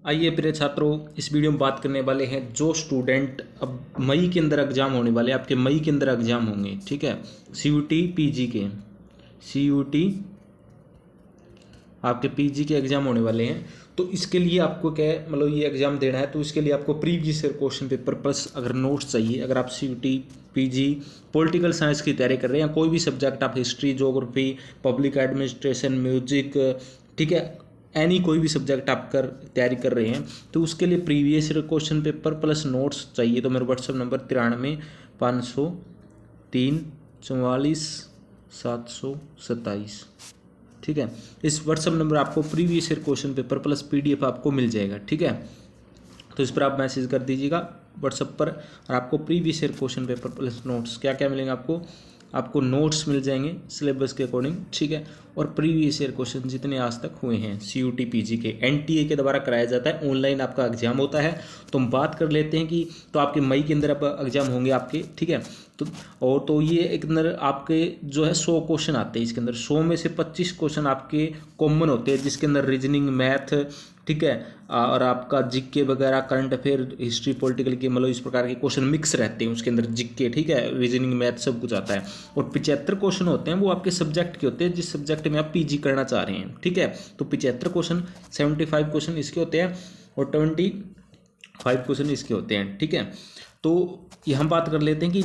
आइए प्रिय छात्रों, इस वीडियो में बात करने वाले हैं जो स्टूडेंट अब मई के अंदर एग्ज़ाम होने वाले, आपके मई के अंदर एग्ज़ाम होंगे, ठीक है। सीयूटी पीजी के, सीयूटी आपके पीजी के एग्ज़ाम होने वाले हैं। तो इसके लिए आपको क्या है, मतलब ये एग्ज़ाम देना है तो इसके लिए आपको previous year question paper plus अगर नोट्स चाहिए, अगर आप सीयूटी पीजी पॉलिटिकल साइंस की तैयारी कर रहे हैं या कोई भी सब्जेक्ट, आप history, geography, public administration, music, ठीक है, एनी कोई भी सब्जेक्ट आप तैयारी कर रहे हैं तो उसके लिए previous year question paper plus notes चाहिए। तो मेरा व्हाट्सअप नंबर 93-503-44-727, ठीक है। इस व्हाट्सअप नंबर आपको previous year question paper plus PDF आपको मिल जाएगा, ठीक है। तो इस पर आप मैसेज कर दीजिएगा व्हाट्सअप पर और आपको previous year question paper plus notes क्या क्या मिलेंगे, आपको नोट्स मिल जाएंगे सिलेबस के अकॉर्डिंग, ठीक है। और प्रीवियस ईयर क्वेश्चन जितने आज तक हुए हैं सीयूटी पीजी के, एनटीए के द्वारा कराया जाता है, ऑनलाइन आपका एग्जाम होता है। तो हम बात कर लेते हैं कि तो आपके मई के अंदर अब एग्जाम होंगे आपके, ठीक है। तो ये एक अंदर आपके जो है 100 क्वेश्चन आते हैं इसके अंदर, 100 में से 25 क्वेश्चन आपके कॉमन होते हैं जिसके अंदर रीजनिंग, मैथ, ठीक है, और आपका जीके वगैरह, करंट अफेयर, हिस्ट्री, पॉलिटिकल के, मतलब इस प्रकार के क्वेश्चन मिक्स रहते हैं उसके अंदर, जीके, ठीक है, रीजनिंग, मैथ सब कुछ आता है। और 75 क्वेश्चन होते हैं वो आपके सब्जेक्ट के होते हैं जिस सब्जेक्ट में आप पीजी करना चाह रहे हैं, ठीक है। तो 75 क्वेश्चन, 75 क्वेश्चन इसके होते हैं और 25 क्वेश्चन इसके होते हैं, ठीक है। तो ये हम बात कर लेते हैं कि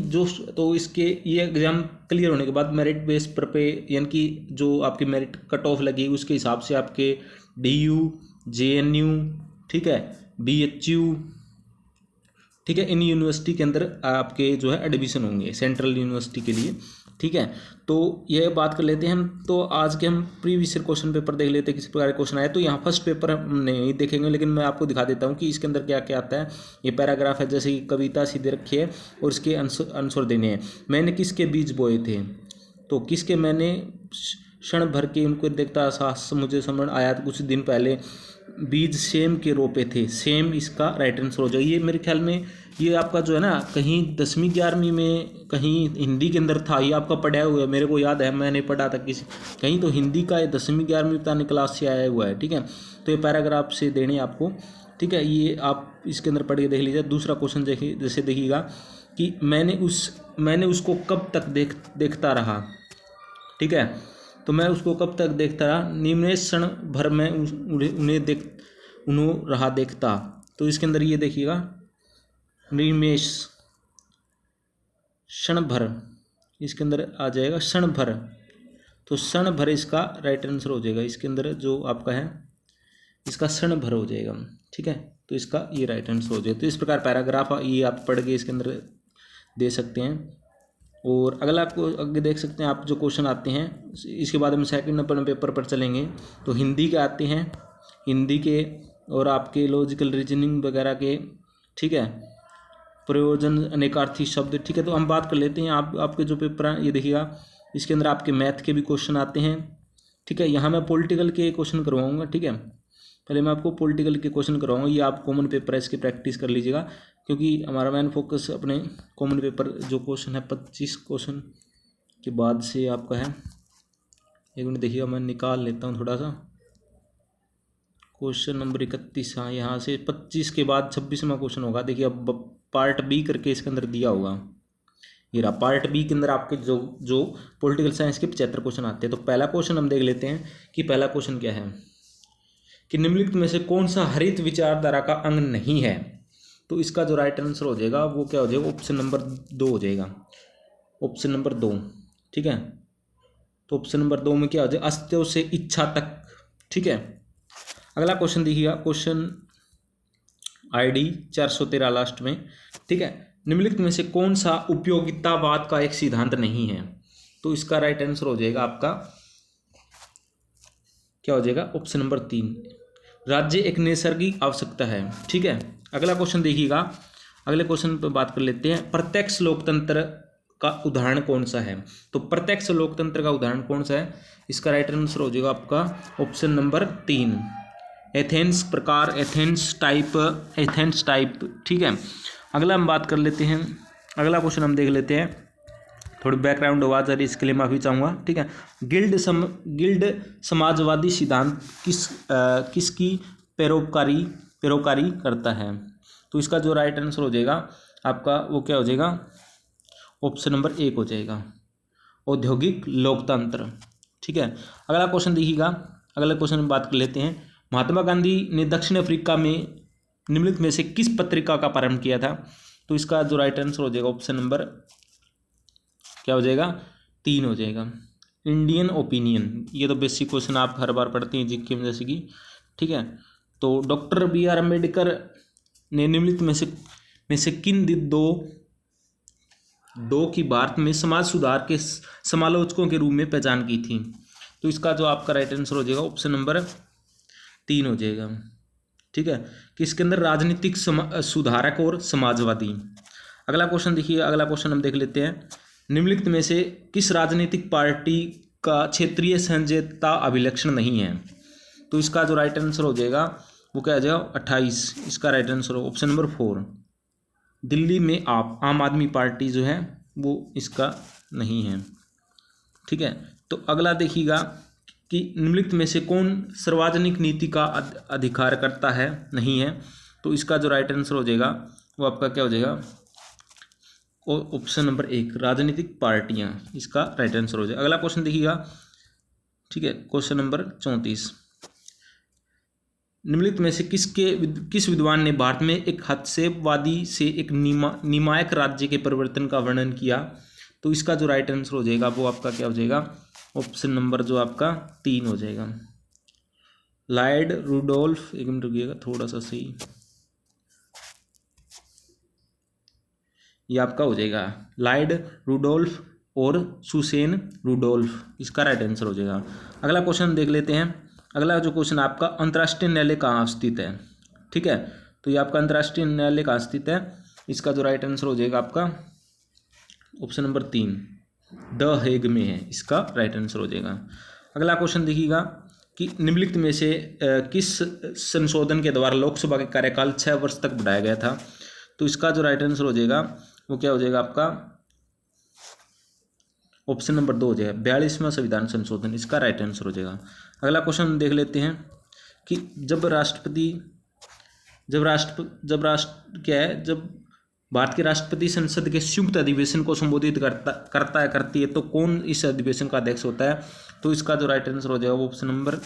तो इसके ये एग्ज़ाम क्लियर होने के बाद मेरिट बेस पर पे, यानी कि जो आपकी मेरिट कट ऑफ लगी उसके हिसाब से आपके डीयू, जेएनयू, ठीक है, बीएचयू, ठीक है, इन यूनिवर्सिटी के अंदर आपके जो है एडमिशन होंगे सेंट्रल यूनिवर्सिटी के लिए, ठीक है। तो ये बात कर लेते हैं हम। तो आज के हम प्रीवियस ईयर क्वेश्चन पेपर देख लेते हैं किस प्रकार के क्वेश्चन आए। तो यहाँ फर्स्ट पेपर हम नहीं देखेंगे लेकिन मैं आपको दिखा देता हूँ कि इसके अंदर क्या क्या आता है। ये पैराग्राफ है, जैसे कि कविता सी दे रखी है और इसके आंसर देने हैं। मैंने किसके बीज बोए थे, तो किसके मैंने क्षण भर के उनको देखता साहस मुझे समझ आया कुछ दिन पहले, बीज सेम के रोपे थे। सेम इसका राइट आंसर हो जाए। ये मेरे ख्याल में ये आपका जो है ना, कहीं 10वीं 11वीं में कहीं हिंदी के अंदर था, ये आपका पढ़ा हुआ है, मेरे को याद है, मैंने पढ़ा था किसी कहीं, तो हिंदी का 10वीं 11वीं पता नहीं क्लास से आया हुआ है, ठीक है। तो ये पैराग्राफ से देने आपको, ठीक है, ये आप इसके अंदर पढ़ के देख लीजिए। दूसरा क्वेश्चन देखिए, जैसे देखिएगा कि मैंने उसको कब तक देखता रहा, ठीक है। तो मैं उसको कब तक देखता रहा, निमेष क्षण भर में उन्हें रहा देखता। तो इसके अंदर ये देखिएगा, निमेष क्षण भर, इसके अंदर आ जाएगा क्षण भर। तो क्षण भर इसका राइट आंसर हो जाएगा। इसके अंदर जो आपका है इसका क्षण भर हो जाएगा, ठीक है। तो इसका ये राइट आंसर हो जाएगा। तो इस प्रकार पैराग्राफ ये आप पढ़ के इसके अंदर दे सकते हैं। और अगला आपको आगे देख सकते हैं आप जो क्वेश्चन आते हैं, इसके बाद हम सेकंड नंबर पेपर पर चलेंगे। तो हिंदी के आते हैं, हिंदी के और आपके लॉजिकल रीजनिंग वगैरह के, ठीक है, प्रयोजन, अनेकार्थी शब्द, ठीक है। तो हम बात कर लेते हैं आपके जो पेपर हैं, ये देखिएगा इसके अंदर आपके मैथ के भी क्वेश्चन आते हैं, ठीक है। यहाँ मैं पॉलिटिकल के क्वेश्चन करवाऊँगा, ठीक है। पहले मैं आपको पॉलिटिकल के क्वेश्चन करवाऊँगा, ये आप कॉमन पेपर है इसकी प्रैक्टिस कर लीजिएगा क्योंकि हमारा मेन फोकस अपने कॉमन पेपर जो क्वेश्चन है 25 क्वेश्चन के बाद से आपका है। एक मिनट देखिएगा, मैं निकाल लेता हूँ थोड़ा सा। क्वेश्चन नंबर 31, हाँ, यहाँ से 25 के बाद 26वां क्वेश्चन होगा। देखिए अब पार्ट बी करके इसके अंदर दिया होगा, ये रहा पार्ट बी के अंदर आपके जो पॉलिटिकल साइंस के 75 क्वेश्चन आते हैं। तो पहला क्वेश्चन हम देख लेते हैं कि पहला क्वेश्चन क्या है कि निम्नलिखित में से कौन सा हरित विचारधारा का अंग नहीं है। तो इसका जो राइट आंसर हो जाएगा वो क्या हो जाएगा, ऑप्शन नंबर 2 हो जाएगा, ऑप्शन नंबर 2, ठीक है। तो ऑप्शन नंबर 2 में क्या हो जाएगा, अस्तित्व से इच्छा तक, ठीक है। अगला क्वेश्चन देखिएगा, क्वेश्चन ID 413 लास्ट में, ठीक है। निम्नलिखित में से कौन सा उपयोगितावाद का एक सिद्धांत नहीं है। तो इसका राइट आंसर हो जाएगा आपका क्या हो जाएगा, ऑप्शन नंबर 3, राज्य एक नैसर्गिक आवश्यकता है, ठीक है। अगला क्वेश्चन देखिएगा, अगले क्वेश्चन पर बात कर लेते हैं, प्रत्यक्ष लोकतंत्र का उदाहरण कौन सा है। तो प्रत्यक्ष लोकतंत्र का उदाहरण कौन सा है, इसका राइट आंसर हो जाएगा आपका ऑप्शन नंबर 3, एथेंस प्रकार, एथेंस टाइप, ठीक है। अगला हम बात कर लेते हैं, अगला क्वेश्चन हम देख लेते हैं। थोड़ी बैकग्राउंड आवाज़ आ रही, इसके लिए माफ़ी चाहूँगा, ठीक है। गिल्ड समाजवादी सिद्धांत किसकी पैरोकारी पैरोकारी करता है। तो इसका जो राइट आंसर हो जाएगा आपका वो क्या हो जाएगा, ऑप्शन नंबर 1 हो जाएगा, औद्योगिक लोकतंत्र। ठीक है, अगला क्वेश्चन देखिएगा, अगला क्वेश्चन में बात कर लेते हैं। महात्मा गांधी ने दक्षिण अफ्रीका में निम्नलिखित में से किस पत्रिका का प्रारंभ किया था? तो इसका जो राइट आंसर हो जाएगा ऑप्शन नंबर क्या हो जाएगा, 3 हो जाएगा, इंडियन ओपिनियन। ये तो बेसिक क्वेश्चन आप हर बार पढ़ते हैं जीके में जैसे कि। ठीक है, तो डॉक्टर BR अम्बेडकर ने निम्नलिखित में से किन दो की भारत में समाज सुधार के समालोचकों के रूप में पहचान की थी? तो इसका जो आपका राइट आंसर हो जाएगा ऑप्शन नंबर 3 हो जाएगा। ठीक है, कि इसके अंदर राजनीतिक सुधारक और समाजवादी। अगला क्वेश्चन देखिए, अगला क्वेश्चन हम देख लेते हैं। निम्नलिखित में से किस राजनीतिक पार्टी का क्षेत्रीय संजयता अभिलक्षण नहीं है? तो इसका जो राइट आंसर हो जाएगा वो क्या आ जाएगा, 28। इसका राइट आंसर हो ऑप्शन नंबर 4, दिल्ली में आम आदमी पार्टी जो है वो इसका नहीं है। ठीक है, तो अगला देखिएगा कि निम्नलिखित में से कौन सार्वजनिक नीति का अधिकार करता है, नहीं है? तो इसका जो राइट आंसर हो जाएगा वो आपका क्या हो जाएगा, ऑप्शन नंबर 1, राजनीतिक पार्टियां, इसका राइट आंसर हो जाएगा। अगला क्वेश्चन देखिएगा। ठीक है, क्वेश्चन नंबर 34, निम्नलिखित में से किस विद्वान ने भारत में एक हस्तक्षेपवादी से एक नियामक राज्य के परिवर्तन का वर्णन किया? तो इसका जो राइट आंसर हो जाएगा वो आपका क्या हो जाएगा, ऑप्शन नंबर जो आपका 3 हो जाएगा, लॉर्ड रुडोल्फ। एक मिनट रुकिएगा थोड़ा सा सही, ये आपका हो जाएगा लॉर्ड रुडोल्फ और सुसेन रुडोल्फ, इसका राइट आंसर हो जाएगा। अगला क्वेश्चन देख लेते हैं। अगला जो क्वेश्चन आपका, अंतर्राष्ट्रीय न्यायालय कहाँ स्थित है? ठीक है, तो ये आपका अंतर्राष्ट्रीय न्यायालय कहाँ स्थित है? इसका जो राइट आंसर हो जाएगा आपका ऑप्शन नंबर 3, द हेग में है, इसका राइट आंसर हो जाएगा। अगला क्वेश्चन देखिएगा कि निम्नलिखित में से किस संशोधन के द्वारा लोकसभा का कार्यकाल 6 वर्ष तक बढ़ाया गया था? तो इसका जो राइट आंसर हो जाएगा वो क्या हो जाएगा आपका, ऑप्शन नंबर 2 हो जाएगा, 42वां संविधान संशोधन, इसका राइट आंसर हो जाएगा। अगला क्वेश्चन देख लेते हैं कि जब भारत के राष्ट्रपति संसद के संयुक्त अधिवेशन को संबोधित करती है तो कौन इस अधिवेशन का अध्यक्ष होता है? तो इसका जो राइट आंसर हो जाएगा वो ऑप्शन नंबर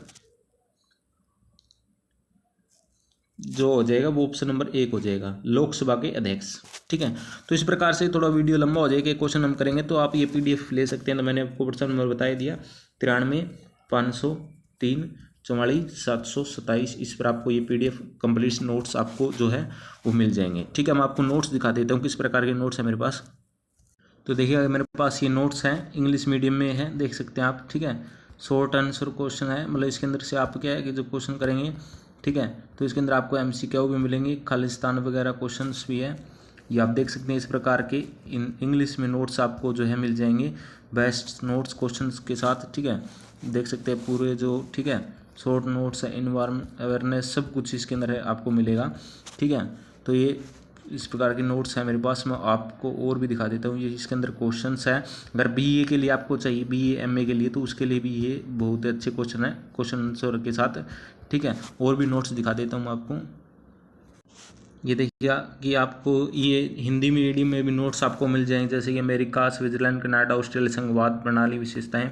जो हो जाएगा वो ऑप्शन नंबर 1 हो जाएगा, लोकसभा के अध्यक्ष। ठीक है, तो इस प्रकार से थोड़ा वीडियो लंबा हो जाएगा, क्वेश्चन हम करेंगे तो आप ये PDF ले सकते हैं। तो मैंने आपको व्हाट्सएप नंबर बता दिया 93 503 44 727, इस पर आपको ये PDF कंप्लीट नोट्स आपको जो है वो मिल जाएंगे। ठीक है, मैं आपको नोट्स दिखा देता हूँ किस प्रकार के नोट्स हैं मेरे पास। तो देखिए मेरे पास ये नोट्स हैं, इंग्लिश मीडियम में है, देख सकते हैं आप। ठीक है, शॉर्ट आंसर क्वेश्चन है, मतलब इसके अंदर से आप क्या है कि जो क्वेश्चन करेंगे, ठीक है, तो इसके अंदर आपको MCQ भी मिलेंगे, खालिस्तान वगैरह क्वेश्चंस भी है, ये आप देख सकते हैं। इस प्रकार के इंग्लिश में नोट्स आपको जो है मिल जाएंगे, बेस्ट नोट्स क्वेश्चंस के साथ। ठीक है, देख सकते हैं पूरे जो, ठीक है, शॉर्ट नोट्स है, एनवायरमेंट अवेयरनेस, सब कुछ इसके अंदर है, आपको मिलेगा। ठीक है, तो ये इस प्रकार के नोट्स हैं मेरे पास। मैं आपको और भी दिखा देता हूँ, ये इसके अंदर क्वेश्चंस हैं। अगर BA के लिए आपको चाहिए, BA MA के लिए, तो उसके लिए भी ये बहुत अच्छे क्वेश्चन है, क्वेश्चन आंसर के साथ। ठीक है, और भी नोट्स दिखा देता हूँ आपको। ये देखिए कि आपको ये हिंदी मीडियम में भी नोट्स आपको मिल जाएंगे, जैसे कि अमेरिका, स्विट्जरलैंड, कनाडा, ऑस्ट्रेलिया, संघवाद प्रणाली विशेषताएं।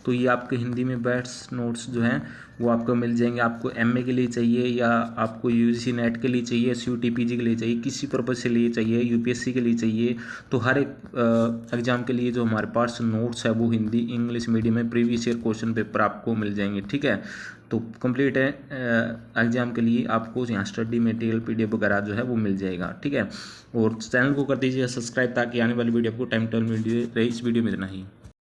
तो ये आपके हिंदी में बेस्ट नोट्स जो हैं वो आपको मिल जाएंगे। आपको MA के लिए चाहिए या आपको UGC नेट के लिए चाहिए, CUT PG के लिए चाहिए, किसी पर्पज़ के लिए चाहिए, UPSC के लिए चाहिए, तो हर एक एग्ज़ाम के लिए जो हमारे पास नोट्स है वो हिंदी इंग्लिश मीडियम में प्रीवियस ईयर क्वेश्चन पेपर आपको मिल जाएंगे। ठीक है, तो कंप्लीट है एग्जाम के लिए आपको यहाँ स्टडी मटेरियल PDF वगैरह जो है वो मिल जाएगा। ठीक है, और चैनल को कर दीजिए सब्सक्राइब ताकि आने वाली वीडियो आपको टाइम टेबल मिल रही। इस वीडियो में इतना ही।